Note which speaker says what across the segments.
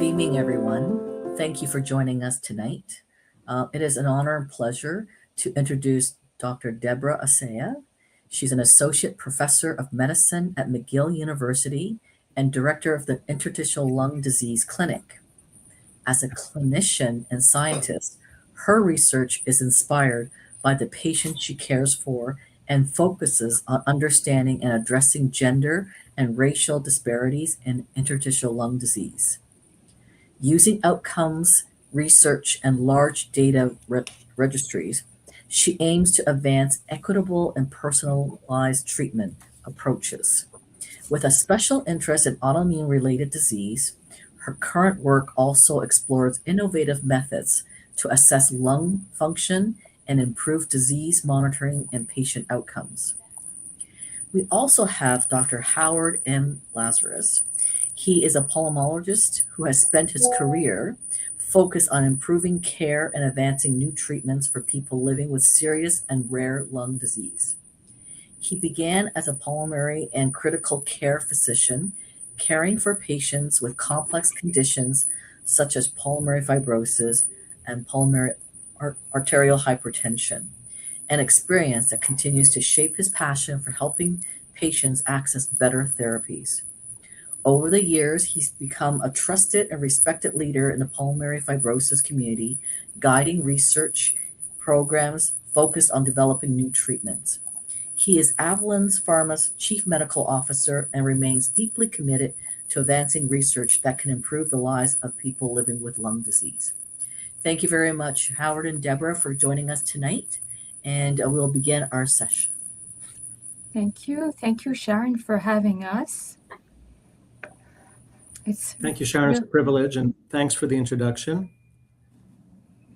Speaker 1: Good evening, everyone. Thank you for joining us tonight. It is an honor and pleasure to introduce Dr. Deborah Asaya. She's an associate professor of medicine at McGill University and director of the Interstitial Lung Disease Clinic. As a clinician and scientist, her research is inspired by the patients she cares for and focuses on understanding and addressing gender and racial disparities in interstitial lung disease. Using outcomes research and large data registries, she aims to advance equitable and personalized treatment approaches. With a special interest in autoimmune-related disease, her current work also explores innovative methods to assess lung function and improve disease monitoring and patient outcomes. We also have Dr. Howard M. Lazarus. He is a pulmonologist who has spent his career focused on improving care and advancing new treatments for people living with serious and rare lung disease. He began as a pulmonary and critical care physician, caring for patients with complex conditions such as pulmonary fibrosis and pulmonary arterial hypertension, an experience that continues to shape his passion for helping patients access better therapies. Over the years, he's become a trusted and respected leader in the pulmonary fibrosis community, guiding research programs focused on developing new treatments. He is Avalyn Pharma's chief medical officer and remains deeply committed to advancing research that can improve the lives of people living with lung disease. Thank you very much, Howard and Deborah, for joining us tonight, and we'll begin our session.
Speaker 2: Thank you. Thank you, Sharon, for having us.
Speaker 3: Thank you, Sharon. It's a privilege, and thanks for the introduction.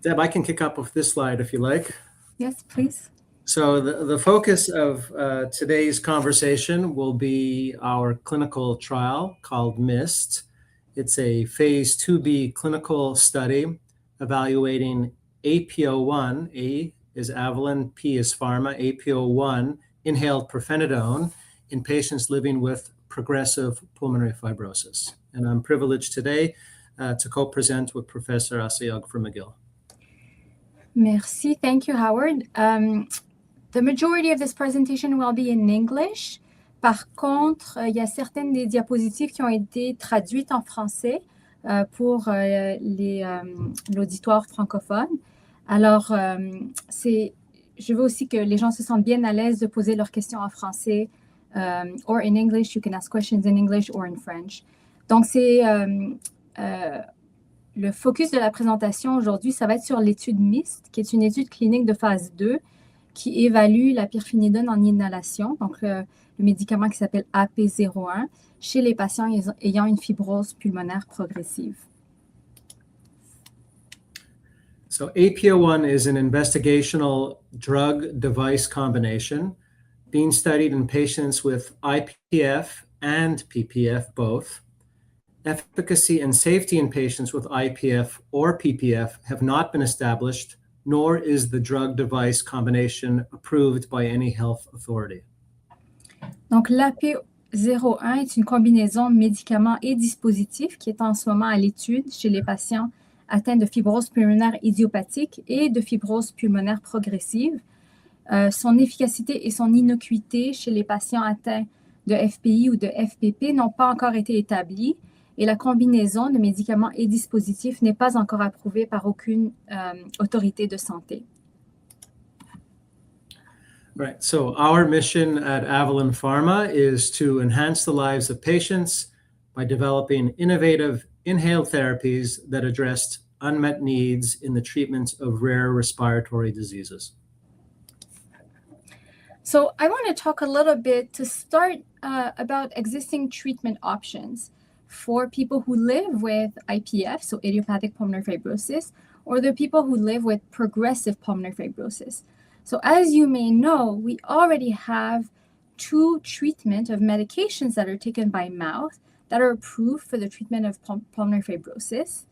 Speaker 3: Deb, I can kick up with this slide if you like.
Speaker 2: Yes, please.
Speaker 3: So the focus of today's conversation will be our clinical trial called MIST. It's a phase 2b clinical study evaluating APO1, A is Avalyn, P is Pharma, APO1 inhaled pirfenidone in patients living with progressive pulmonary fibrosis. And I'm privileged today to co-present with Professor Asaya from McGill.
Speaker 2: Merci. Thank you, Howard. The majority of this presentation will be in English. Par contre, il y a certaines des diapositives qui ont été traduites en français pour l'auditoire francophone. Alors, je veux aussi que les gens se sentent bien à l'aise de poser leurs questions en français or in English. You can ask questions in English or in French. Donc, c'est le focus de la présentation aujourd'hui, ça va être sur l'étude MIST, qui est une étude clinique de phase 2 qui évalue la pirfenidone en inhalation, donc le médicament qui s'appelle AP01, chez les patients ayant une fibrose pulmonaire progressive.
Speaker 3: So APO1 is an investigational drug-device combination being studied in patients with IPF and PPF both. Efficacy and safety in patients with IPF or PPF have not been established, nor is the drug-device combination approved by any health authority.
Speaker 2: Donc, l'AP01 est une combinaison médicament et dispositif qui est en ce moment à l'étude chez les patients atteints de fibrose pulmonaire idiopathique et de fibrose pulmonaire progressive. Son efficacité et son innocuité chez les patients atteints de FPI ou de FPP n'ont pas encore été établies et la combinaison de médicaments et dispositifs n'est pas encore approuvée par aucune autorité de santé.
Speaker 3: Right. So our mission at Avalyn Pharma is to enhance the lives of patients by developing innovative inhaled therapies that address unmet needs in the treatment of rare respiratory diseases.
Speaker 2: So I want to talk a little bit to start about existing treatment options for people who live with IPF, so idiopathic pulmonary fibrosis, or the people who live with progressive pulmonary fibrosis. So as you may know, we already have 2 treatment of medications that are taken by mouth that are approved for the treatment of pulmonary fibrosis.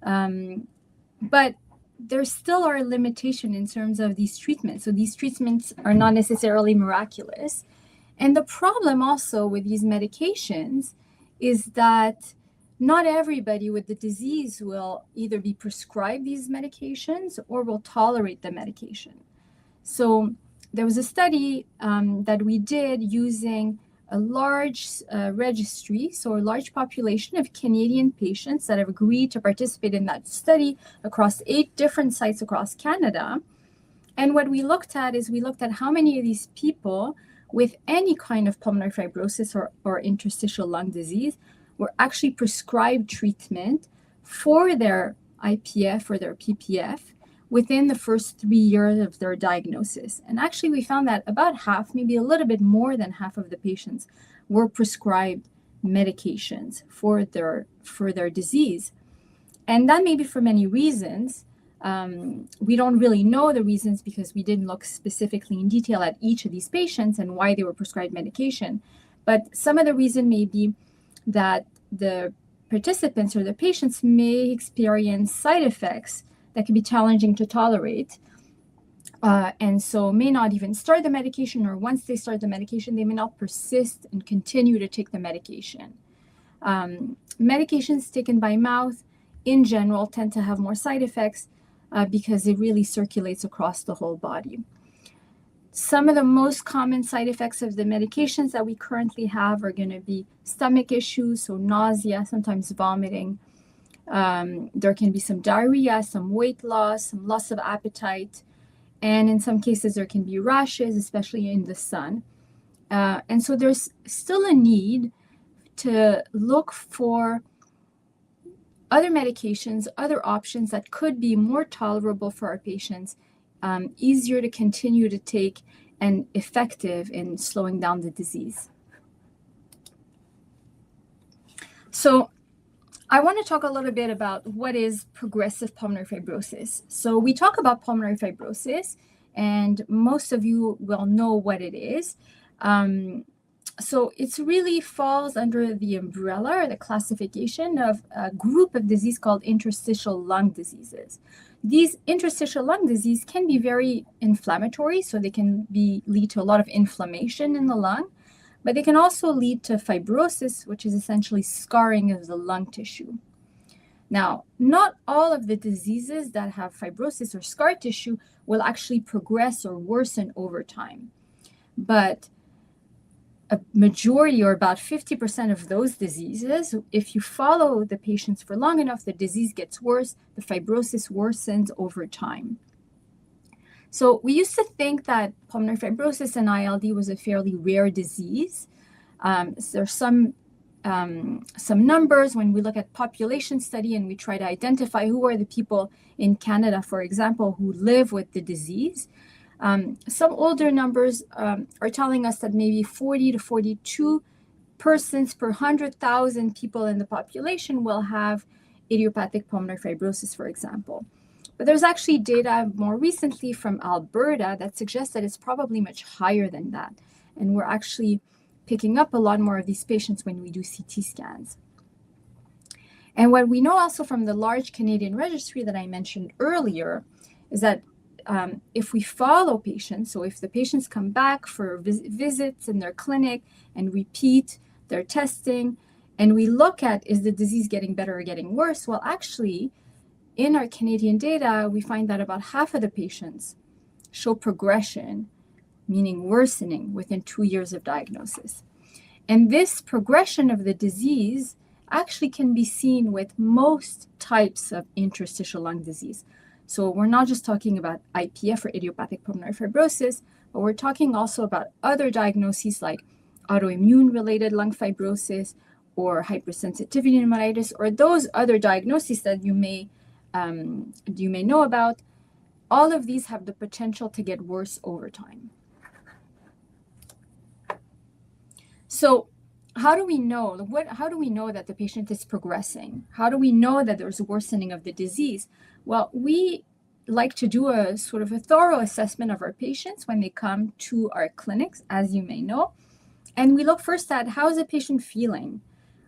Speaker 2: But there still are limitations in terms of these treatments. So these treatments are not necessarily miraculous. And the problem also with these medications is that not everybody with the disease will either be prescribed these medications or will tolerate the medication. So there was a study that we did using a large registry, so a large population of Canadian patients that have agreed to participate in that study across 8 different sites across Canada. And what we looked at is we looked at how many of these people with any kind of pulmonary fibrosis or interstitial lung disease were actually prescribed treatment for their IPF or their PPF within the first 3 years of their diagnosis. And actually, we found that about half, maybe a little bit more than half of the patients were prescribed medications for their disease. And that may be for many reasons. We don't really know the reasons because we didn't look specifically in detail at each of these patients and why they were prescribed medication. But some of the reason may be that the participants or the patients may experience side effects that can be challenging to tolerate. And so may not even start the medication, or once they start the medication, they may not persist and continue to take the medication. Medications taken by mouth in general tend to have more side effects because it really circulates across the whole body. Some of the most common side effects of the medications that we currently have are going to be stomach issues, so nausea, sometimes vomiting. There can be some diarrhea, some weight loss, some loss of appetite, and in some cases there can be rashes, especially in the sun. And so there's still a need to look for other medications, other options that could be more tolerable for our patients, easier to continue to take, and effective in slowing down the disease. So I want to talk a little bit about what is progressive pulmonary fibrosis. So we talk about pulmonary fibrosis, and most of you will know what it is. So it really falls under the umbrella or the classification of a group of disease called interstitial lung diseases. These interstitial lung disease can be very inflammatory, so they can lead to a lot of inflammation in the lung, but they can also lead to fibrosis, which is essentially scarring of the lung tissue. Now, not all of the diseases that have fibrosis or scar tissue will actually progress or worsen over time, but a majority, or about 50% of those diseases, if you follow the patients for long enough, the disease gets worse, the fibrosis worsens over time. So we used to think that pulmonary fibrosis and ILD was a fairly rare disease. There's some numbers when we look at population study and we try to identify who are the people in Canada, for example, who live with the disease. Some older numbers are telling us that maybe 40 to 42 persons per 100,000 people in the population will have idiopathic pulmonary fibrosis, for example. But there's actually data more recently from Alberta that suggests that it's probably much higher than that. And we're actually picking up a lot more of these patients when we do CT scans. And what we know also from the large Canadian registry that I mentioned earlier is that if we follow patients, so if the patients come back for visits in their clinic and repeat their testing, and we look at, is the disease getting better or getting worse? Well, actually, in our Canadian data, we find that about half of the patients show progression, meaning worsening, within 2 years of diagnosis. And this progression of the disease actually can be seen with most types of interstitial lung disease. So we're not just talking about IPF or idiopathic pulmonary fibrosis, but we're talking also about other diagnoses like autoimmune-related lung fibrosis or hypersensitivity pneumonitis, or those other diagnoses that you may know about. All of these have the potential to get worse over time. So how do we know? How do we know that the patient is progressing? How do we know that there's a worsening of the disease? Well, we like to do a sort of a thorough assessment of our patients when they come to our clinics, as you may know. And we look first at, how is the patient feeling?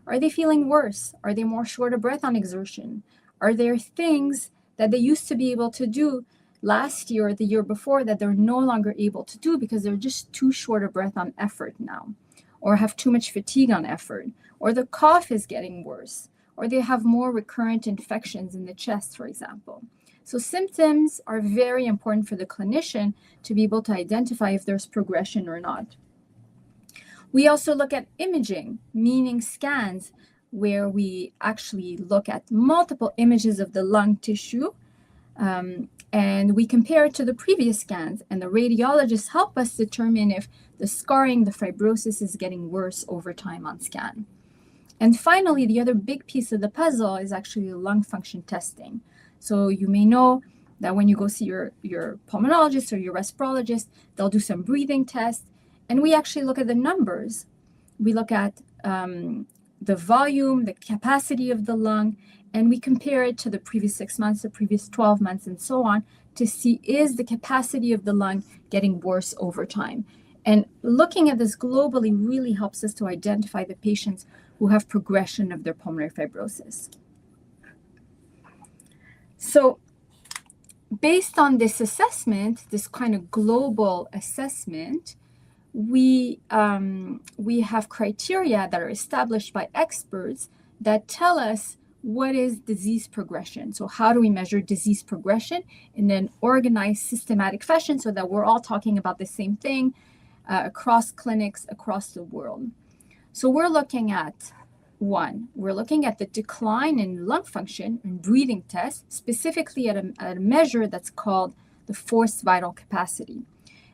Speaker 2: Are they feeling worse? Are they more short of breath on exertion? Are there things that they used to be able to do last year or the year before that they're no longer able to do because they're just too short of breath on effort now, or have too much fatigue on effort, or the cough is getting worse, or they have more recurrent infections in the chest, for example. So symptoms are very important for the clinician to be able to identify if there's progression or not. We also look at imaging, meaning scans, where we actually look at multiple images of the lung tissue, and we compare it to the previous scans, and the radiologists help us determine if the scarring, the fibrosis is getting worse over time on scan. And finally, the other big piece of the puzzle is actually lung function testing. So you may know that when you go see your pulmonologist or your respirologist, they'll do some breathing tests, and we actually look at the numbers. We look at the volume, the capacity of the lung, and we compare it to the previous 6 months, the previous 12 months, and so on, to see is the capacity of the lung getting worse over time. And looking at this globally really helps us to identify the patients who have progression of their pulmonary fibrosis. So based on this assessment, this kind of global assessment, we have criteria that are established by experts that tell us what is disease progression. So how do we measure disease progression in an organized, systematic fashion so that we're all talking about the same thing across clinics across the world? So we're looking at we're looking at the decline in lung function and breathing tests, specifically at a measure that's called the forced vital capacity.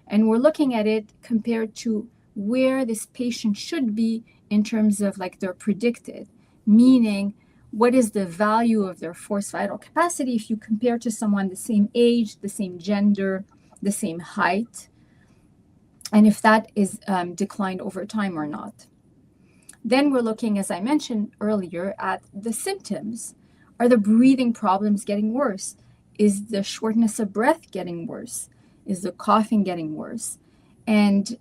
Speaker 2: And we're looking at it compared to where this patient should be in terms of like their predicted, meaning what is the value of their forced vital capacity if you compare to someone the same age, the same gender, the same height, and if that is declined over time or not. Then we're looking, as I mentioned earlier, at the symptoms. Are the breathing problems getting worse? Is the shortness of breath getting worse? Is the coughing getting worse? And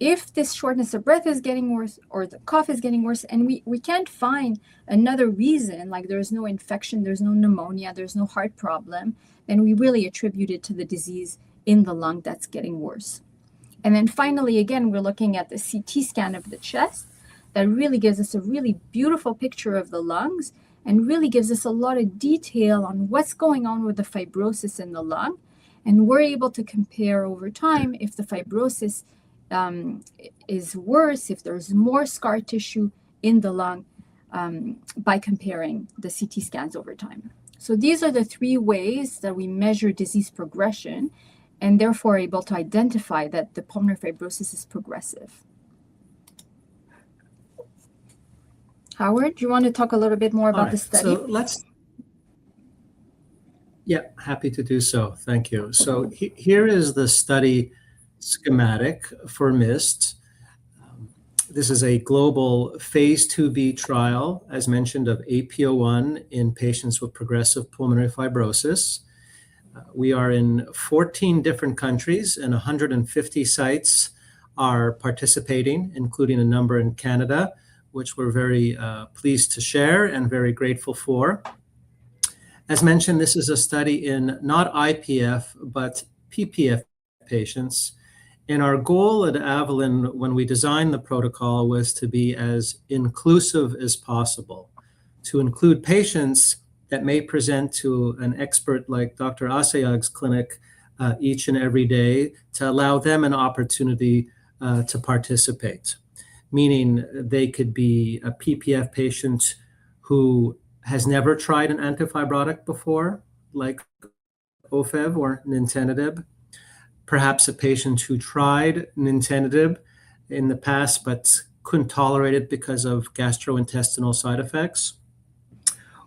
Speaker 2: if this shortness of breath is getting worse or the cough is getting worse, and we can't find another reason, like there's no infection, there's no pneumonia, there's no heart problem, then we really attribute it to the disease in the lung that's getting worse. And then finally, again, we're looking at the CT scan of the chest that really gives us a really beautiful picture of the lungs and really gives us a lot of detail on what's going on with the fibrosis in the lung. And we're able to compare over time if the fibrosis is worse, if there's more scar tissue in the lung by comparing the CT scans over time. So these are the three ways that we measure disease progression and therefore able to identify that the pulmonary fibrosis is progressive. Howard, do you want to talk a little bit more about the study?
Speaker 3: So yeah, happy to do so. Thank you. So here is the study schematic for MIST. This is a global phase 2b trial, as mentioned, of AP01 in patients with progressive pulmonary fibrosis. We are in 14 different countries and 150 sites are participating, including a number in Canada, which we're very pleased to share and very grateful for. As mentioned, this is a study in not IPF, but PPF patients. And our goal at Avalyn, when we designed the protocol, was to be as inclusive as possible, to include patients that may present to an expert like Dr. Asayag's clinic each and every day, to allow them an opportunity to participate. Meaning they could be a PPF patient who has never tried an antifibrotic before, like Ofev or nintedanib. Perhaps a patient who tried nintedanib in the past but couldn't tolerate it because of gastrointestinal side effects.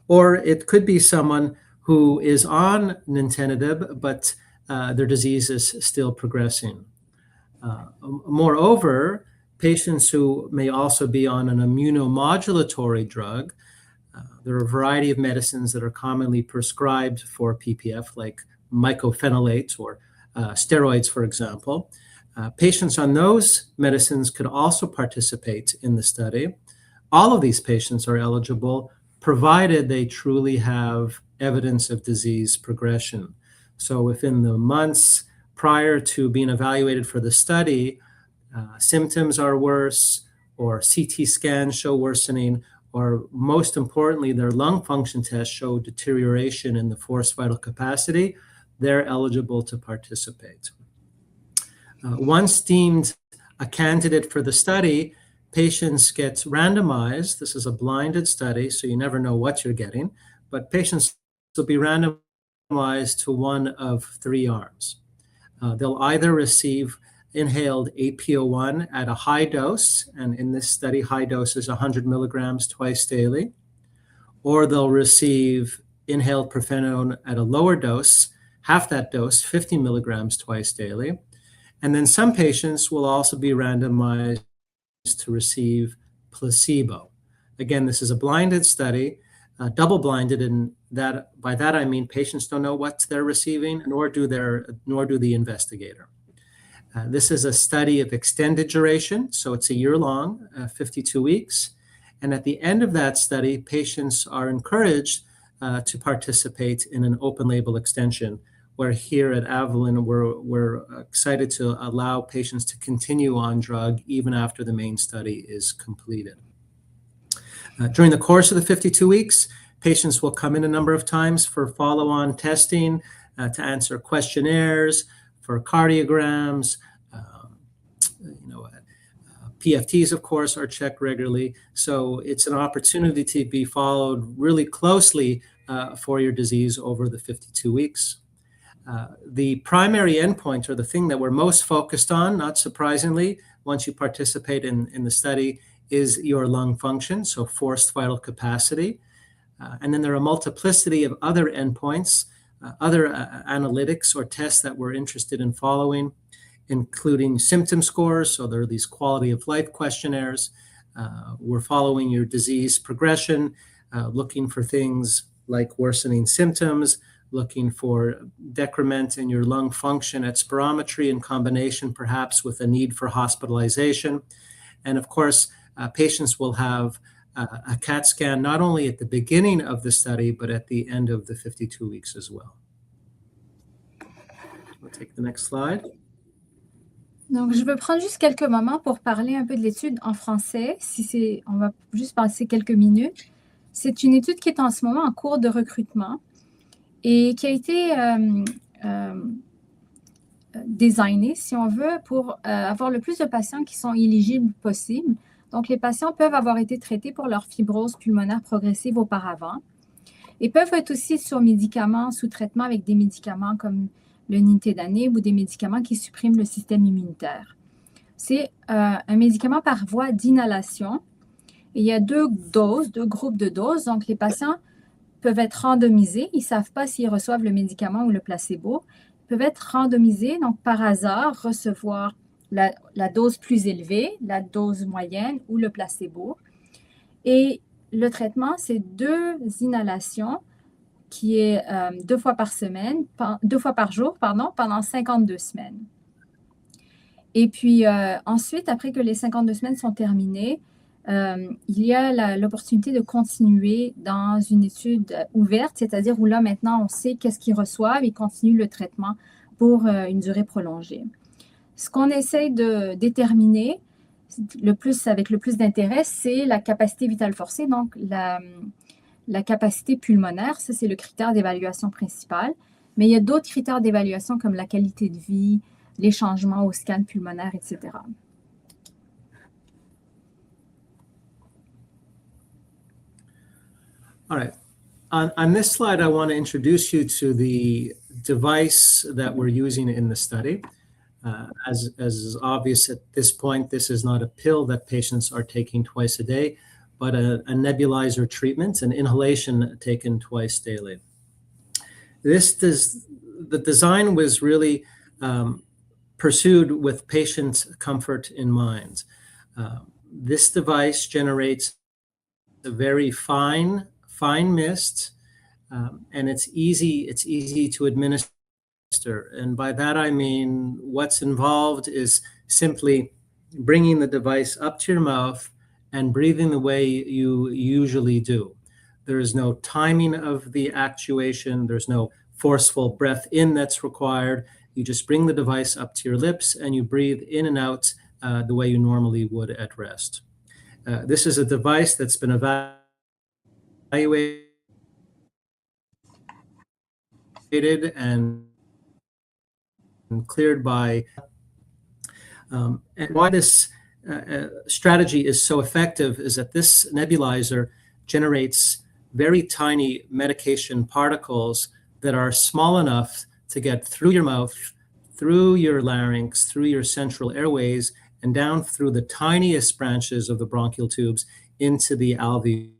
Speaker 3: Or it could be someone who is on nintedanib, but their disease is still progressing. Moreover, patients who may also be on an immunomodulatory drug. There are a variety of medicines that are commonly prescribed for PPF, like mycophenolate or steroids, for example. Patients on those medicines could also participate in the study. All of these patients are eligible, provided they truly have evidence of disease progression. So within the months prior to being evaluated for the study, symptoms are worse, or CT scans show worsening, or most importantly, their lung function tests show deterioration in the forced vital capacity, they're eligible to participate. Once deemed a candidate for the study, patients get randomized. This is a blinded study, so you never know what you're getting, but patients will be randomized to one of three arms. They'll either receive inhaled APO1 at a high dose, and in this study, high dose is 100 milligrams twice daily, or they'll receive inhaled pirfenidone at a lower dose, half that dose, 50 milligrams twice daily. And then some patients will also be randomized to receive placebo. Again, this is a blinded study, double-blinded, and that by that I mean patients don't know what they're receiving, nor do the investigator. This is a study of extended duration, so it's a year long, 52 weeks. And at the end of that study, patients are encouraged to participate in an open label extension, where here at Avalyn, we're excited to allow patients to continue on drug even after the main study is completed. During the course of the 52 weeks, patients will come in a number of times for follow-on testing, to answer questionnaires, for cardiograms, PFTs, of course, are checked regularly. So it's an opportunity to be followed really closely for your disease over the 52 weeks. The primary endpoint, or the thing that we're most focused on, not surprisingly, once you participate in the study, is your lung function, so forced vital capacity. And then there are a multiplicity of other endpoints, other analytics or tests that we're interested in following, including symptom scores. So there are these quality of life questionnaires. We're following your disease progression, looking for things like worsening symptoms, looking for decrement in your lung function at spirometry in combination perhaps with a need for hospitalization. And of course, patients will have a CAT scan not only at the beginning of the study, but at the end of the 52 weeks as well. We'll take the next slide.
Speaker 2: Donc, je veux prendre juste quelques moments pour parler un peu de l'étude en français. On va juste passer quelques minutes. C'est une étude qui est en ce moment en cours de recrutement et qui a été designée, si on veut, pour avoir le plus de patients qui sont éligibles possible. Donc, les patients peuvent avoir été traités pour leur fibrose pulmonaire progressive auparavant et peuvent être aussi sur médicaments, sous traitement avec des médicaments comme le nintedanib ou des médicaments qui suppriment le système immunitaire. C'est un médicament par voie d'inhalation. Et il y a deux groupes de doses. Donc, les patients peuvent être randomisés. Ils ne savent pas s'ils reçoivent le médicament ou le placebo. Ils peuvent être randomisés, donc par hasard, recevoir la dose plus élevée, la dose moyenne ou le placebo. Et le traitement, c'est 2 inhalations qui est 2 fois par jour, pendant 52 semaines. Et puis ensuite, après que les 52 semaines sont terminées, il y a l'opportunité de continuer dans une étude ouverte, c'est-à-dire où là, maintenant, on sait qu'est-ce qu'ils reçoivent et continuent le traitement pour une durée prolongée. Ce qu'on essaye de déterminer avec le plus d'intérêt, c'est la capacité vitale forcée, donc la capacité pulmonaire. Ça, c'est le critère d'évaluation principal. Mais il y a d'autres critères d'évaluation comme la qualité de vie, les changements au scan pulmonaire, etc.
Speaker 3: All right. On this slide, I want to introduce you to the device that we're using in the study. As is obvious at this point, this is not a pill that patients are taking twice a day, but a nebulizer treatment, an inhalation taken twice daily. The design was really pursued with patient comfort in mind. This device generates a very fine mist, and it's easy to administer. And by that I mean what's involved is simply bringing the device up to your mouth and breathing the way you usually do. There is no timing of the actuation. There's no forceful breath in that's required. You just bring the device up to your lips and you breathe in and out the way you normally would at rest. This is a device that's been evaluated evaluated and cleared by. And why this strategy is so effective is that this nebulizer generates very tiny medication particles that are small enough to get through your mouth, through your larynx, through your central airways, and down through the tiniest branches of the bronchial tubes into the alveoli.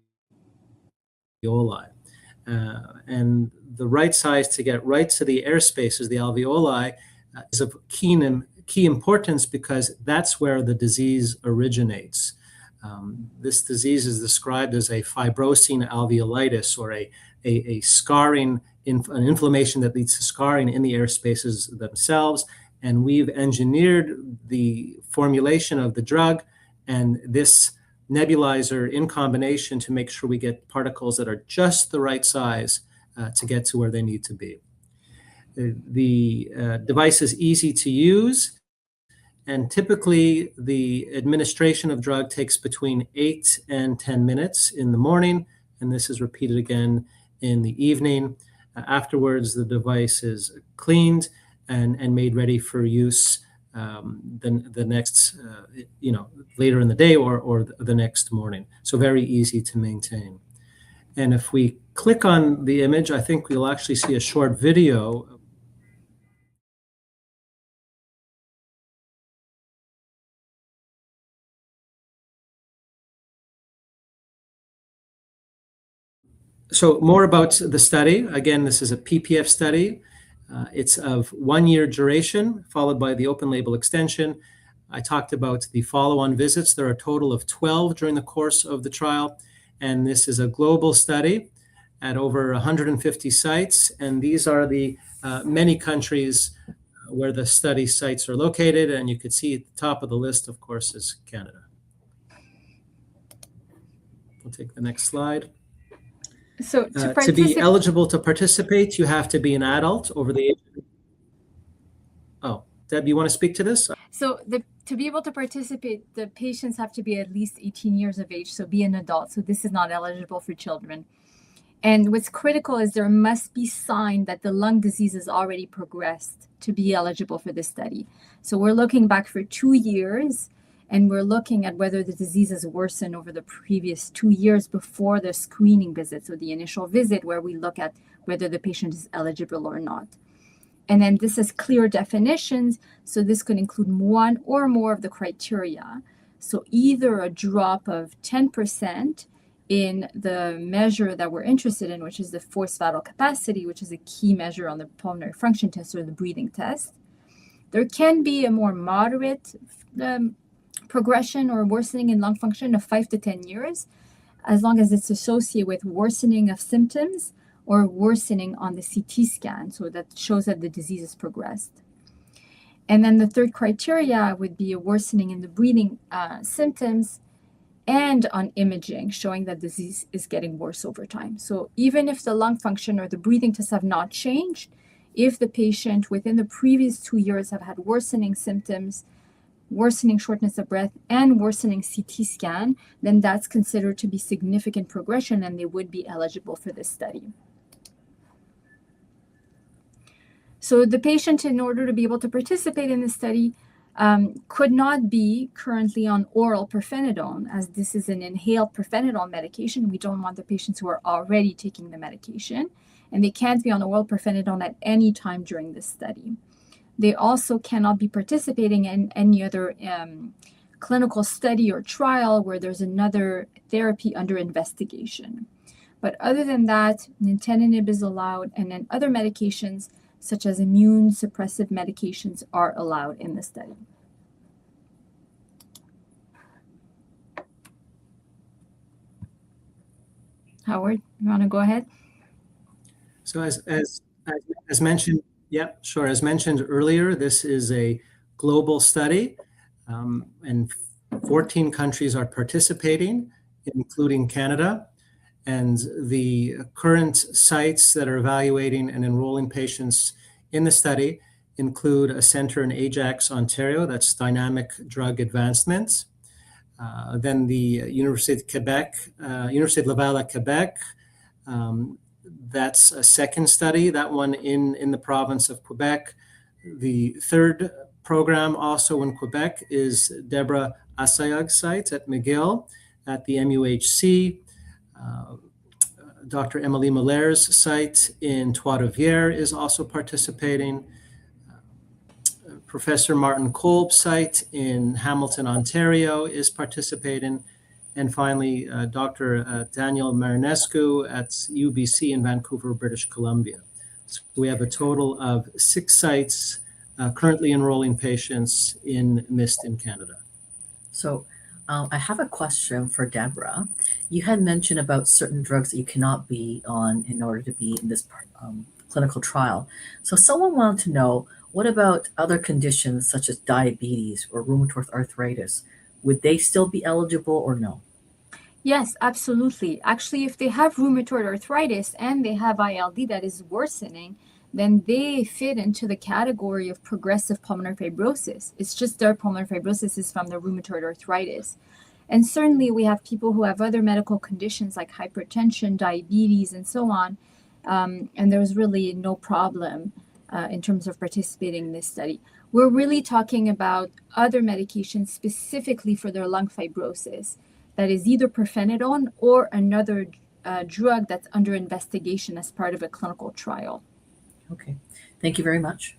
Speaker 3: And the right size to get right to the air spaces, the alveoli, is of key importance because that's where the disease originates. This disease is described as a fibrosing alveolitis, or a scarring, an inflammation that leads to scarring in the air spaces themselves. And we've engineered the formulation of the drug and this nebulizer in combination to make sure we get particles that are just the right size to get to where they need to be. The device is easy to use, and typically the administration of drug takes between 8 and 10 minutes in the morning, and this is repeated again in the evening. Afterwards, the device is cleaned and made ready for use the next, later in the day or the next morning. So very easy to maintain. And if we click on the image, I think we'll actually see a short video. So more about the study. Again, this is a PPF study. It's of 1 year duration, followed by the open label extension. I talked about the follow-on visits. There are a total of 12 during the course of the trial. And this is a global study at over 150 sites. And these are the many countries where the study sites are located. And you could see at the top of the list, of course, is Canada. We'll take the next slide.
Speaker 2: So
Speaker 3: to be eligible to participate, you have to be an adult over the age. Oh, Deb, you want to speak to this?
Speaker 2: So to be able to participate, the patients have to be at least 18 years of age, so be an adult. So this is not eligible for children. And what's critical is there must be sign that the lung disease has already progressed to be eligible for this study. So we're looking back for 2 years, and we're looking at whether the disease has worsened over the previous 2 years before the screening visit, so the initial visit where we look at whether the patient is eligible or not. And then this has clear definitions, so this could include one or more of the criteria. So either a drop of 10% in the measure that we're interested in, which is the forced vital capacity, which is a key measure on the pulmonary function test or the breathing test. There can be a more moderate progression or worsening in lung function of 5 to 10 years, as long as it's associated with worsening of symptoms or worsening on the CT scan, so that shows that the disease has progressed. And then the third criteria would be a worsening in the breathing symptoms and on imaging, showing that disease is getting worse over time. So even if the lung function or the breathing tests have not changed, if the patient within the previous 2 years have had worsening symptoms, worsening shortness of breath, and worsening CT scan, then that's considered to be significant progression and they would be eligible for this study. So the patient, in order to be able to participate in the study, could not be currently on oral pirfenidone, as this is an inhaled pirfenidone medication. We don't want the patients who are already taking the medication, and they can't be on oral pirfenidone at any time during this study. They also cannot be participating in any other clinical study or trial where there's another therapy under investigation. But other than that, nintedanib is allowed, and then other medications such as immune suppressive medications are allowed in the study. Howard, you want to go ahead?
Speaker 3: So as mentioned, yeah, sure. As mentioned earlier, this is a global study, and 14 countries are participating, including Canada. And the current sites that are evaluating and enrolling patients in the study include a center in Ajax, Ontario, that's Dynamic Drug Advancement. Then the University of Quebec, University of Laval at Quebec, That's a second study, that one in the province of Quebec. The third program, also in Quebec, is Deborah Assayag's site at McGill at the MUHC. Dr. Emily Miller's site in Trois-Rivières is also participating. Professor Martin Kolb's site in Hamilton, Ontario is participating. And finally, Dr. Daniel Marinescu at UBC in Vancouver, British Columbia. So we have a total of 6 sites currently enrolling patients in MIST in Canada.
Speaker 1: So I have a question for Deborah. You had mentioned about certain drugs that you cannot be on in order to be in this clinical trial. So someone wanted to know, what about other conditions such as diabetes or rheumatoid arthritis? Would they still be eligible or no?
Speaker 2: Yes, absolutely. Actually, if they have rheumatoid arthritis and they have ILD that is worsening, then they fit into the category of progressive pulmonary fibrosis. It's just their pulmonary fibrosis is from the rheumatoid arthritis. And certainly we have people who have other medical conditions like hypertension, diabetes, and so on. And there's really no problem in terms of participating in this study. We're really talking about other medications specifically for their lung fibrosis. That is either pirfenidone or another drug that's under investigation as part of a clinical trial.
Speaker 1: Okay, thank you very much.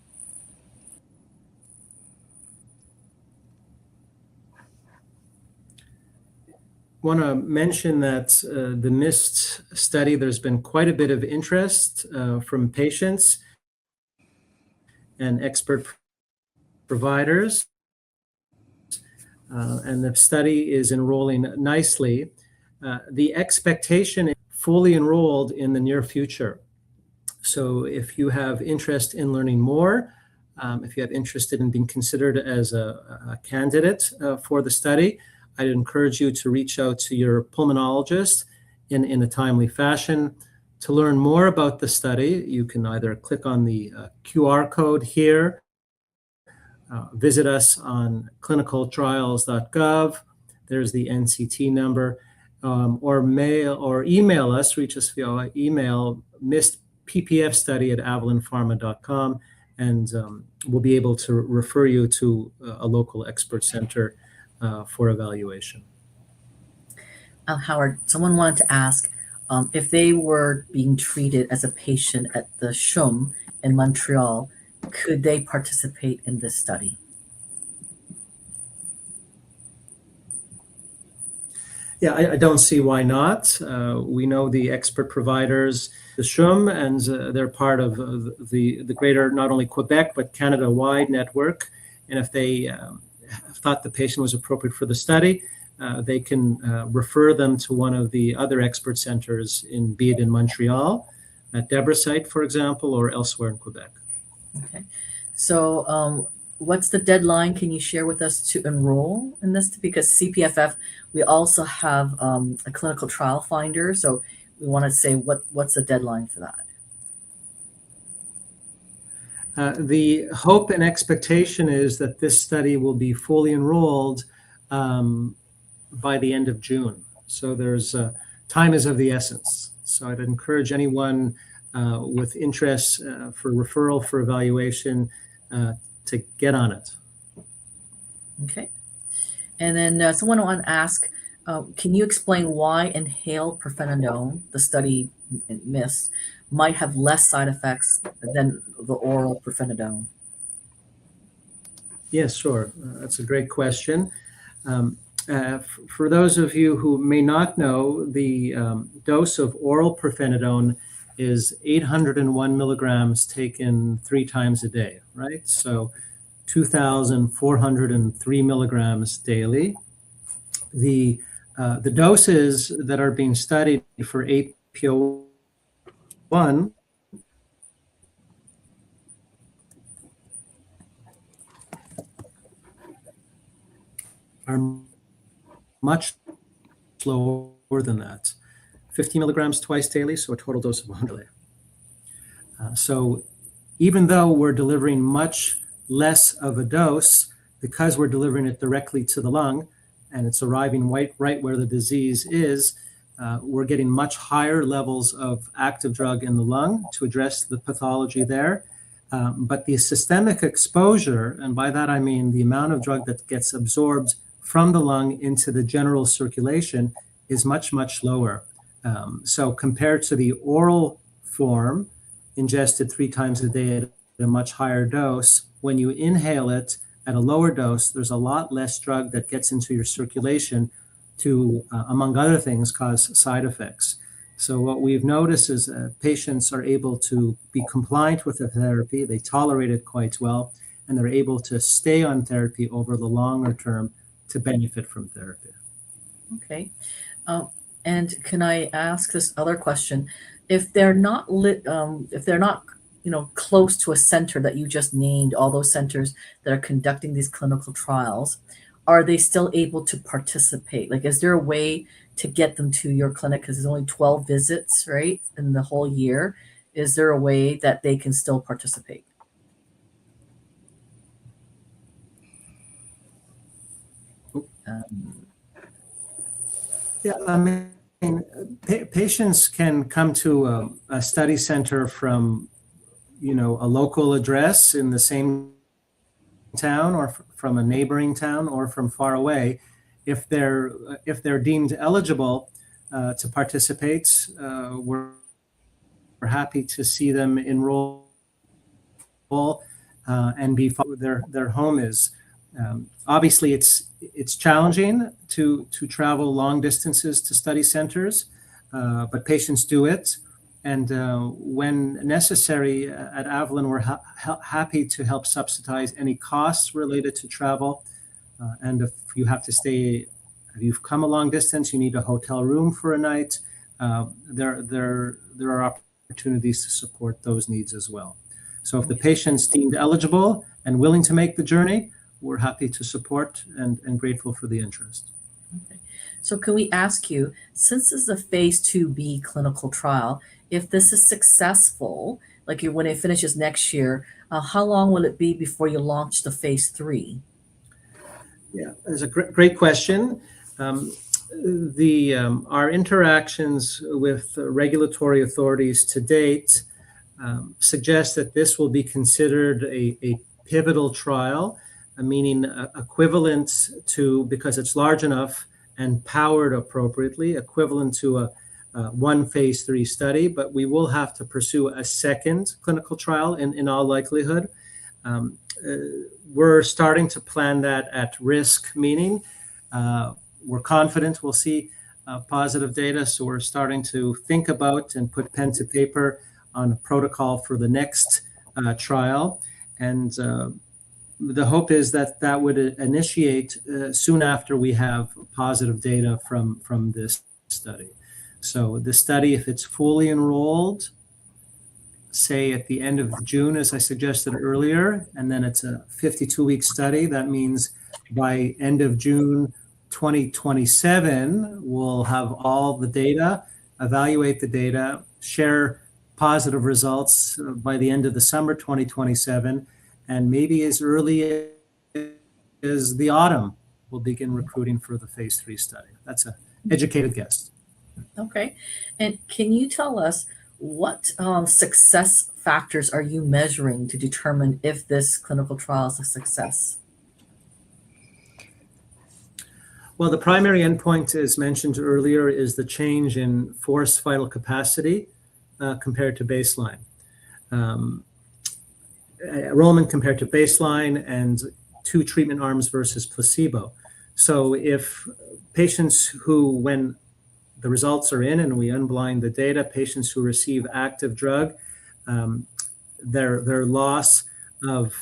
Speaker 3: Want to mention that the MIST study, there's been quite a bit of interest from patients and expert providers, and the study is enrolling nicely. The expectation is fully enrolled in the near future. So if you have interest in learning more, if you have interest in being considered as a candidate for the study, I'd encourage you to reach out to your pulmonologist in a timely fashion. To learn more about the study, you can either click on the QR code here, visit us on clinicaltrials.gov. There's the NCT number, or email us, reach us via email, MIST-PPF@avalynpharma.com, and we'll be able to refer you to a local expert center for evaluation.
Speaker 1: Howard, someone wanted to ask if they were being treated as a patient at the CHUM in Montreal, could they participate in this study?
Speaker 3: Yeah, I don't see why not. We know the expert providers, the CHUM, and they're part of the greater, not only Quebec, but Canada-wide network. And if they thought the patient was appropriate for the study, they can refer them to one of the other expert centers, be it in Montreal, at Deborah's site, for example, or elsewhere in Quebec.
Speaker 1: Okay. So what's the deadline? Can you share with us to enroll in this? Because CPFF, we also have a clinical trial finder. So we want to say what's the deadline for that?
Speaker 3: The hope and expectation is that this study will be fully enrolled by the end of June. So there's time is of the essence. So I'd encourage anyone with interest for referral for evaluation to get on it.
Speaker 1: Okay. And then someone want to ask, can you explain why inhaled pirfenidone, the study MIST, might have less side effects than the oral pirfenidone?
Speaker 3: Yes, sure. That's a great question. For those of you who may not know, the dose of oral pirfenidone is 801 milligrams taken 3 times a day, right? So 2,403 milligrams daily. The doses that are being studied for APO1 are much lower than that. 50 milligrams twice daily, so a total dose of 100. So even though we're delivering much less of a dose, because we're delivering it directly to the lung and it's arriving right where the disease is, we're getting much higher levels of active drug in the lung to address the pathology there. But the systemic exposure, and by that I mean the amount of drug that gets absorbed from the lung into the general circulation, is much, much lower. So compared to the oral form, ingested 3 times a day at a much higher dose, when you inhale it at a lower dose, there's a lot less drug that gets into your circulation to, among other things, cause side effects. So what we've noticed is patients are able to be compliant with the therapy, they tolerate it quite well, and they're able to stay on therapy over the longer term to benefit from therapy.
Speaker 1: Okay. And can I ask this other question? If they're not close to a center that you just named, all those centers that are conducting these clinical trials, are they still able to participate? Like, is there a way to get them to your clinic? Because there's only 12 visits, right, in the whole year. Is there a way that they can still participate?
Speaker 3: Yeah, I mean, patients can come to a study center from, a local address in the same town, or from a neighboring town, or from far away. If they're deemed eligible to participate, we're happy to see them enroll and be where their home is. Obviously, it's challenging to travel long distances to study centers, but patients do it. And when necessary, at Avalyn, we're happy to help subsidize any costs related to travel. And if you have to stay, if you've come a long distance, you need a hotel room for a night, there are opportunities to support those needs as well. So if the patient's deemed eligible and willing to make the journey, we're happy to support and grateful for the interest.
Speaker 1: Okay. So can we ask you, since this is a phase 2B clinical trial, if this is successful, like when it finishes next year, how long will it be before you launch the phase 3?
Speaker 3: Yeah, that's a great question. Our interactions with regulatory authorities to date suggest that this will be considered a pivotal trial, meaning equivalent to, because it's large enough and powered appropriately, equivalent to one phase 3 study, but we will have to pursue a second clinical trial in all likelihood. We're starting to plan that at risk, meaning we're confident we'll see positive data, so we're starting to think about and put pen to paper on a protocol for the next trial. And the hope is that would initiate soon after we have positive data from this study. So the study, if it's fully enrolled, say at the end of June, as I suggested earlier, and then it's a 52-week study, that means by end of June 2027, we'll have all the data, evaluate the data, share positive results by the end of the summer 2027, and maybe as early as the autumn, we'll begin recruiting for the phase 3 study. That's an educated guess.
Speaker 1: Okay. And can you tell us what success factors are you measuring to determine if this clinical trial is a success?
Speaker 3: Well, the primary endpoint, as mentioned earlier, is the change in forced vital capacity compared to baseline. Enrollment compared to baseline and 2 treatment arms versus placebo. So if patients who, when the results are in and we unblind the data, patients who receive active drug, their loss of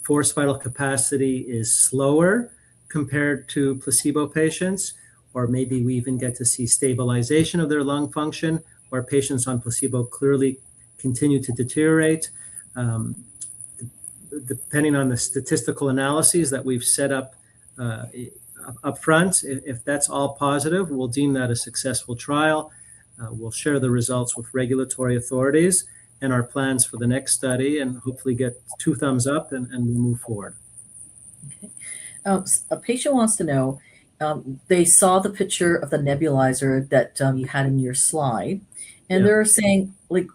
Speaker 3: forced vital capacity is slower compared to placebo patients, or maybe we even get to see stabilization of their lung function, where patients on placebo clearly continue to deteriorate. Depending on the statistical analyses that we've set up front, if that's all positive, we'll deem that a successful trial. We'll share the results with regulatory authorities and our plans for the next study, and hopefully get 2 thumbs up and we'll move forward.
Speaker 1: Okay. A patient wants to know, they saw the picture of the nebulizer that you had in your slide, and
Speaker 3: Yeah.
Speaker 1: they're saying, like,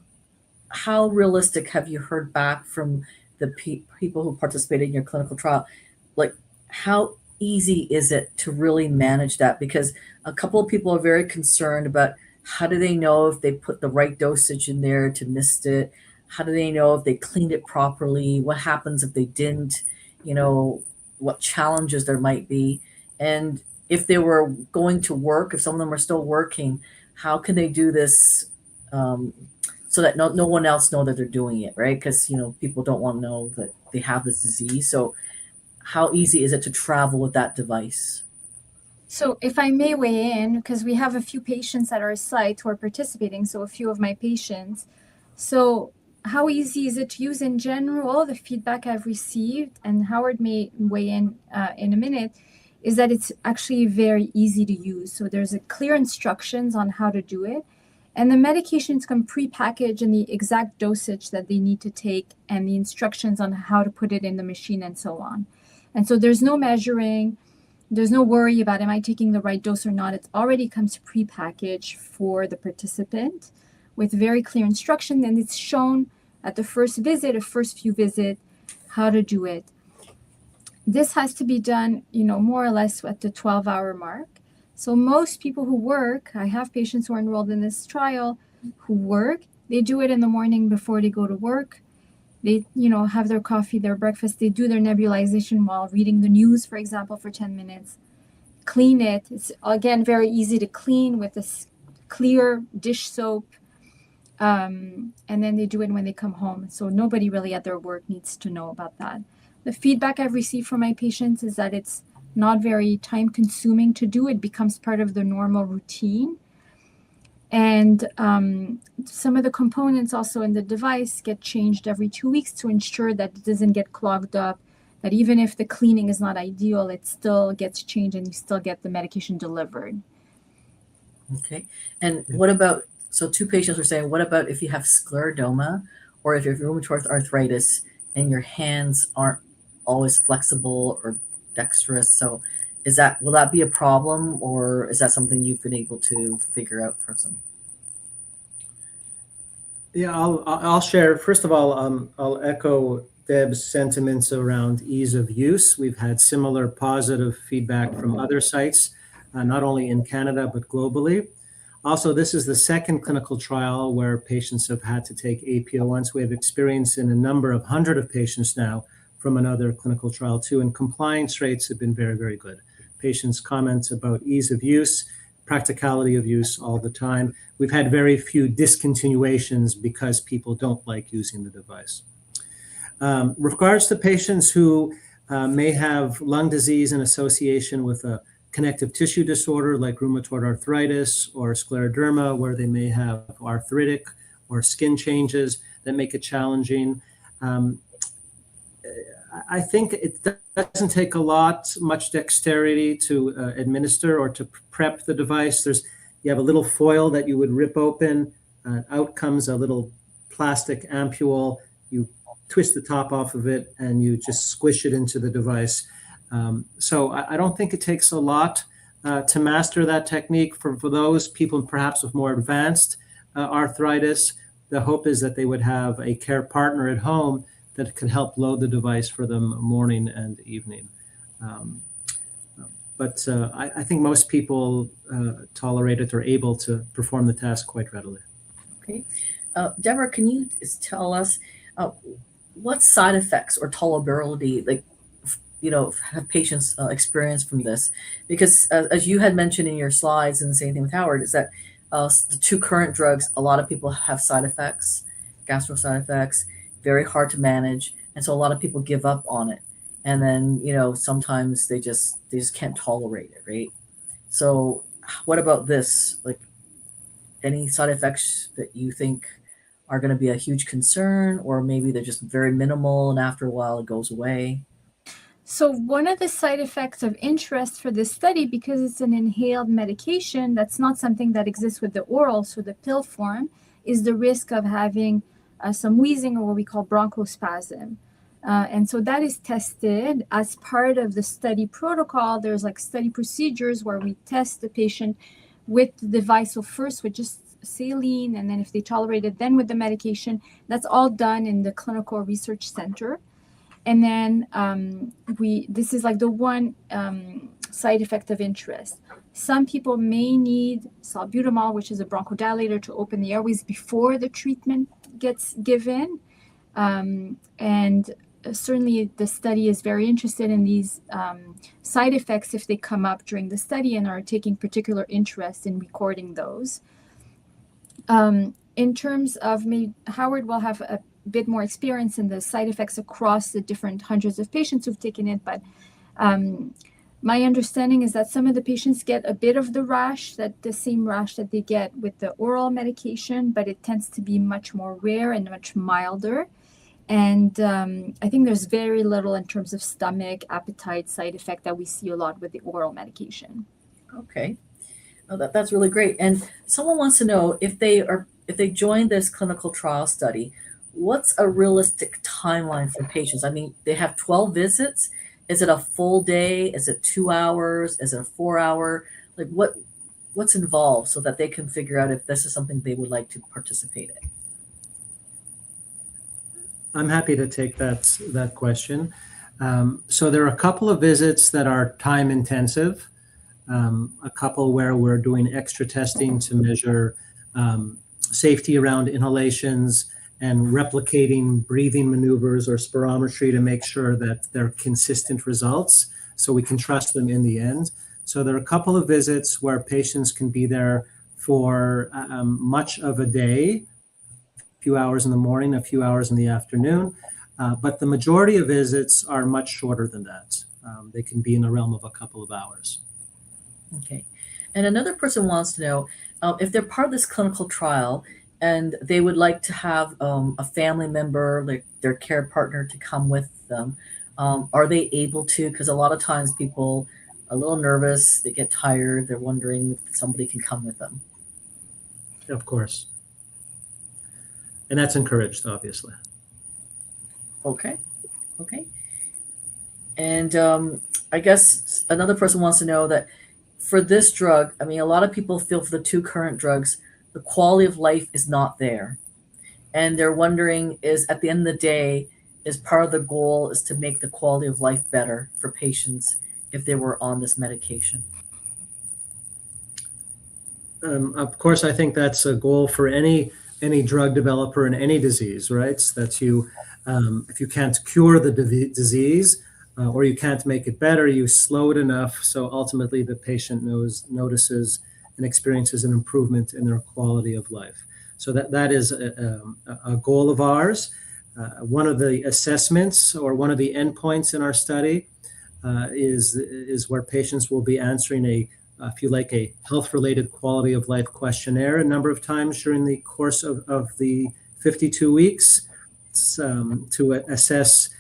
Speaker 1: how realistic have you heard back from the people who participated in your clinical trial? Like, how easy is it to really manage that? Because a couple of people are very concerned about how do they know if they put the right dosage in there to MIST it? How do they know if they cleaned it properly? What happens if they didn't? You know, what challenges there might be. And if they were going to work, if some of them are still working, how can they do this so that no one else know that they're doing it, right? Because, people don't want to know that they have this disease. So how easy is it to travel with that device?
Speaker 2: So if I may weigh in, because we have a few patients at our site who are participating, so a few of my patients. So how easy is it to use in general? The feedback I've received, and Howard may weigh in a minute, is that it's actually very easy to use. So there's a clear instructions on how to do it. And the medications come pre-packaged in the exact dosage that they need to take and the instructions on how to put it in the machine and so on. And so there's no measuring, there's no worry about am I taking the right dose or not. It already comes pre-packaged for the participant with very clear instruction, and it's shown at the first few visits, how to do it. This has to be done, more or less at the 12-hour mark. So most people who work, I have patients who are enrolled in this trial who work, they do it in the morning before they go to work. They, have their coffee, their breakfast. They do their nebulization while reading the news, for example, for 10 minutes. Clean it. It's, again, very easy to clean with this clear dish soap. And then they do it when they come home. So nobody really at their work needs to know about that. The feedback I've received from my patients is that it's not very time consuming to do. It becomes part of the normal routine. And some of the components also in the device get changed every 2 weeks to ensure that it doesn't get clogged up, that even if the cleaning is not ideal, it still gets changed and you still get the medication delivered.
Speaker 1: Okay. And what about, so two patients were saying, what about if you have scleroderma or if you have rheumatoid arthritis and your hands aren't always flexible or dexterous? So will that be a problem, or is that something you've been able to figure out for some?
Speaker 3: Yeah, I'll share. First of all, I'll echo Deb's sentiments around ease of use. We've had similar positive feedback from other sites, not only in Canada, but globally. Also, this is the second clinical trial where patients have had to take APO-1. We have experience in a number of hundred of patients now from another clinical trial too, and compliance rates have been very, very good. Patients' comments about ease of use, practicality of use all the time. We've had very few discontinuations because people don't like using the device. Regards to patients who may have lung disease in association with a connective tissue disorder like rheumatoid arthritis or scleroderma, where they may have arthritic or skin changes that make it challenging. I think it doesn't take much dexterity to administer or to prep the device. You have a little foil that you would rip open. Out comes a little plastic ampule. You twist the top off of it and you just squish it into the device. So I don't think it takes a lot to master that technique. For those people perhaps with more advanced arthritis, the hope is that they would have a care partner at home that could help load the device for them morning and evening. But I think most people tolerate it or able to perform the task quite readily.
Speaker 1: Okay. Deborah, can you tell us what side effects or tolerability, have patients experience from this? Because as you had mentioned in your slides, and the same thing with Howard, is that the two current drugs, a lot of people have side effects, gastro side effects, very hard to manage. And so a lot of people give up on it. And then, sometimes they just can't tolerate it, right? So what about this? Like, any side effects that you think are going to be a huge concern, or maybe they're just very minimal and after a while it goes away?
Speaker 2: So one of the side effects of interest for this study, because it's an inhaled medication, that's not something that exists with the oral, so the pill form, is the risk of having some wheezing or what we call bronchospasm. And so that is tested as part of the study protocol. There's like study procedures where we test the patient with the device. So first with just saline, and then if they tolerate it, then with the medication. That's all done in the clinical research center. And then this is like the one side effect of interest. Some people may need salbutamol, which is a bronchodilator, to open the airways before the treatment gets given. And certainly the study is very interested in these side effects if they come up during the study, and are taking particular interest in recording those. In terms of, maybe Howard will have a bit more experience in the side effects across the different hundreds of patients who've taken it, but my understanding is that some of the patients get a bit of the rash, that the same rash that they get with the oral medication, but it tends to be much more rare and much milder. And I think there's very little in terms of stomach, appetite side effect that we see a lot with the oral medication.
Speaker 1: Okay. Oh, that's really great. And someone wants to know, if they join this clinical trial study, what's a realistic timeline for patients? I mean, they have 12 visits. Is it a full day? Is it 2 hours? Is it a 4 hour? Like what's involved, so that they can figure out if this is something they would like to participate in?
Speaker 3: I'm happy to take that question. So there are a couple of visits that are time intensive, a couple where we're doing extra testing to measure safety around inhalations and replicating breathing maneuvers or spirometry to make sure that they're consistent results, so we can trust them in the end. So there are a couple of visits where patients can be there for much of a day, a few hours in the morning, a few hours in the afternoon, but the majority of visits are much shorter than that. They can be in the realm of a couple of hours.
Speaker 1: Okay. And another person wants to know, if they're part of this clinical trial and they would like to have a family member, like their care partner, to come with them, are they able to? Because a lot of times people are a little nervous, they get tired, they're wondering if somebody can come with them.
Speaker 3: Of course. And that's encouraged, obviously.
Speaker 1: Okay. Okay. And I guess another person wants to know that for this drug, I mean, a lot of people feel for the two current drugs, the quality of life is not there. And they're wondering, is at the end of the day, is part of the goal is to make the quality of life better for patients if they were on this medication?
Speaker 3: Of course, I think that's a goal for any drug developer in any disease, right? That you, if you can't cure the disease or you can't make it better, you slow it enough so ultimately the patient notices and experiences an improvement in their quality of life. So that is a goal of ours. One of the assessments or one of the endpoints in our study is where patients will be answering if you like, a health-related quality of life questionnaire a number of times during the course of the 52 weeks to assess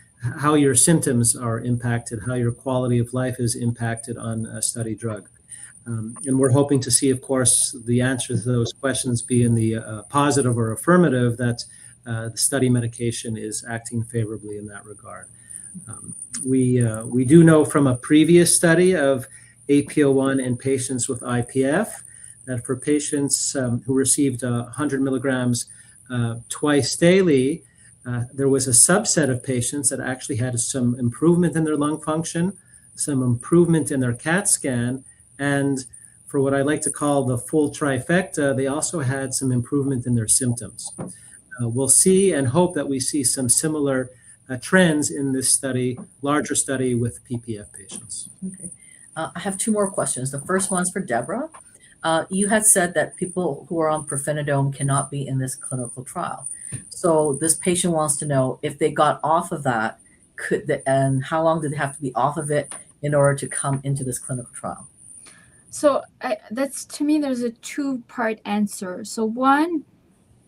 Speaker 3: how your symptoms are impacted, how your quality of life is impacted on a study drug. And we're hoping to see, of course, the answers to those questions be in the positive or affirmative, that the study medication is acting favorably in that regard. We do know from a previous study of APO1 in patients with IPF that for patients who received 100 milligrams twice daily, there was a subset of patients that actually had some improvement in their lung function, some improvement in their CAT scan, and for what I like to call the full trifecta, they also had some improvement in their symptoms. We'll see and hope that we see some similar trends in this study, larger study with PPF patients.
Speaker 1: Okay. I have two more questions. The first one's for Deborah. You had said that people who are on Pirfenidone cannot be in this clinical trial. So this patient wants to know, if they got off of that, and how long did they have to be off of it in order to come into this clinical trial?
Speaker 2: So that's, to me, there's a two-part answer. So one,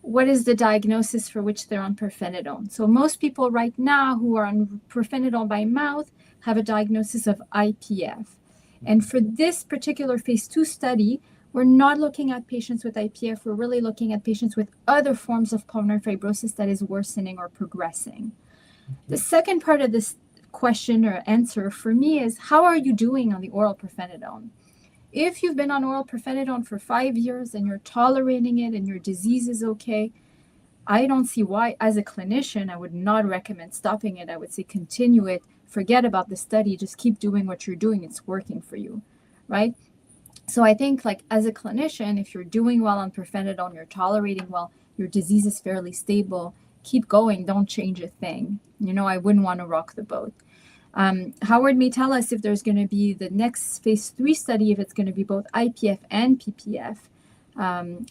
Speaker 2: what is the diagnosis for which they're on Pirfenidone? So most people right now who are on Pirfenidone by mouth have a diagnosis of IPF. And for this particular phase 2 study, we're not looking at patients with IPF. We're really looking at patients with other forms of pulmonary fibrosis that is worsening or progressing. The second part of this question or answer for me is, how are you doing on the oral pirfenidone? If you've been on oral pirfenidone for 5 years and you're tolerating it and your disease is okay, I don't see why, as a clinician, I would not recommend stopping it. I would say continue it. Forget about the study. Just keep doing what you're doing. It's working for you, right? So I think, like, as a clinician, if you're doing well on pirfenidone, you're tolerating well, your disease is fairly stable, keep going. Don't change a thing. I wouldn't want to rock the boat. Howard may tell us if there's going to be the next phase 3 study, if it's going to be both IPF and PPF.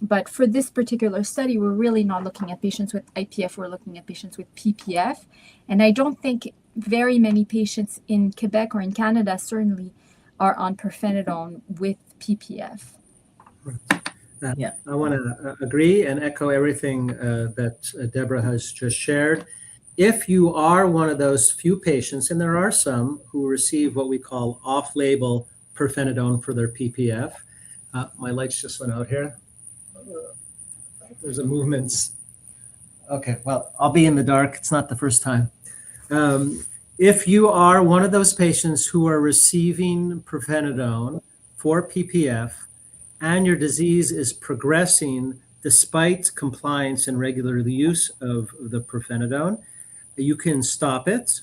Speaker 2: But for this particular study, we're really not looking at patients with IPF. We're looking at patients with PPF. And I don't think very many patients in Quebec or in Canada certainly are on pirfenidone with PPF.
Speaker 1: Yeah.
Speaker 3: I want to agree and echo everything that Deborah has just shared. If you are one of those few patients, and there are some who receive what we call off-label pirfenidone for their PPF, my lights just went out here. There's a movement. Okay, well, I'll be in the dark. It's not the first time. If you are one of those patients who are receiving pirfenidone for PPF and your disease is progressing despite compliance and regular use of the pirfenidone, you can stop it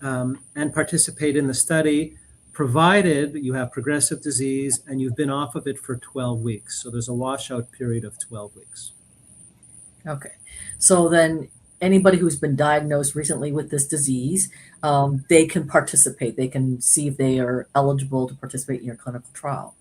Speaker 3: and participate in the study, provided you have progressive disease and you've been off of it for 12 weeks. So there's a washout period of 12 weeks.
Speaker 1: Okay. So then anybody who's been diagnosed recently with this disease, they can participate. They can see if they are eligible to participate in your clinical trial.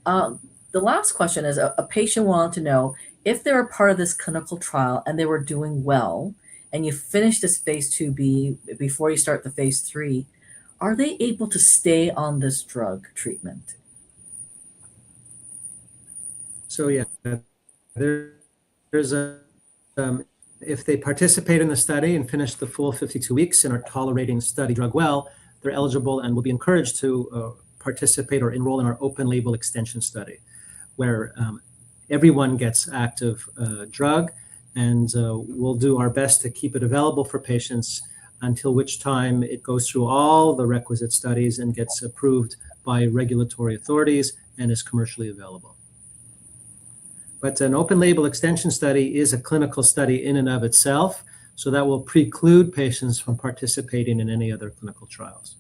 Speaker 1: The last question is, a patient wanted to know if they're a part of this clinical trial and they were doing well, and you finish this phase 2B before you start the phase 3, are they able to stay on this drug treatment?
Speaker 3: So yeah, there's a if they participate in the study and finish the full 52 weeks and are tolerating study drug well, they're eligible and will be encouraged to participate or enroll in our open label extension study, where everyone gets active drug, and we'll do our best to keep it available for patients until which time it goes through all the requisite studies and gets approved by regulatory authorities and is commercially available. But an open label extension study is a clinical study in and of itself, so that will preclude patients from participating in any other clinical trials.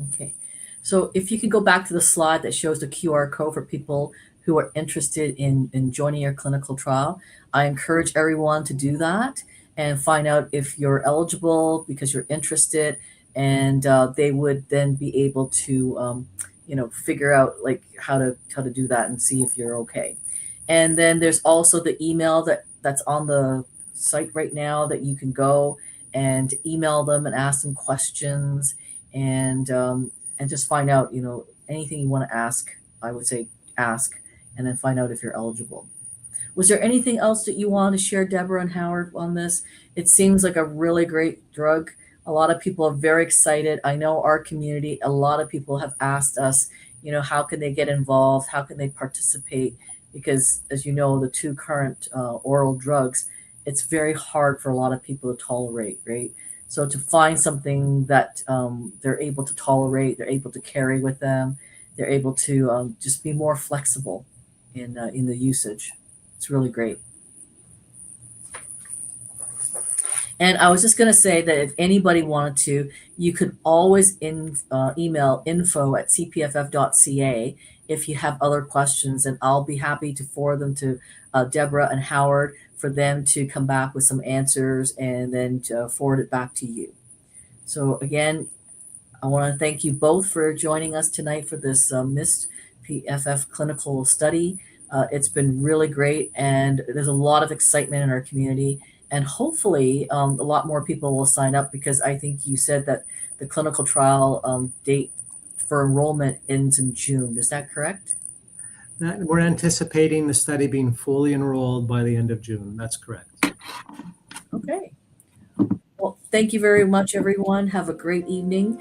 Speaker 1: Okay. So if you could go back to the slide that shows the QR code for people who are interested in joining your clinical trial, I encourage everyone to do that and find out if you're eligible because you're interested, and they would then be able to figure out like how to do that and see if you're okay. And then there's also the email that's on the site right now that you can go and email them and ask them questions, and just find out anything you want to ask. I would say ask, and then find out if you're eligible. Was there anything else that you wanted to share, Deborah and Howard, on this? It seems like a really great drug. A lot of people are very excited. I know our community, a lot of people have asked us, how can they get involved? How can they participate? Because as you know, the two current oral drugs, it's very hard for a lot of people to tolerate, right? So to find something that they're able to tolerate, they're able to carry with them, they're able to just be more flexible in the usage. It's really great. And I was just going to say that if anybody wanted to, you could always email info@cpff.ca if you have other questions, and I'll be happy to forward them to Deborah and Howard for them to come back with some answers and then to forward it back to you. So again, I want to thank you both for joining us tonight for this MIST-PPF clinical study. It's been really great, and there's a lot of excitement in our community, and hopefully a lot more people will sign up, because I think you said that the clinical trial date for enrollment ends in June. Is that correct?
Speaker 3: We're anticipating the study being fully enrolled by the end of June. That's correct.
Speaker 1: Okay. Well, thank you very much, everyone. Have a great evening,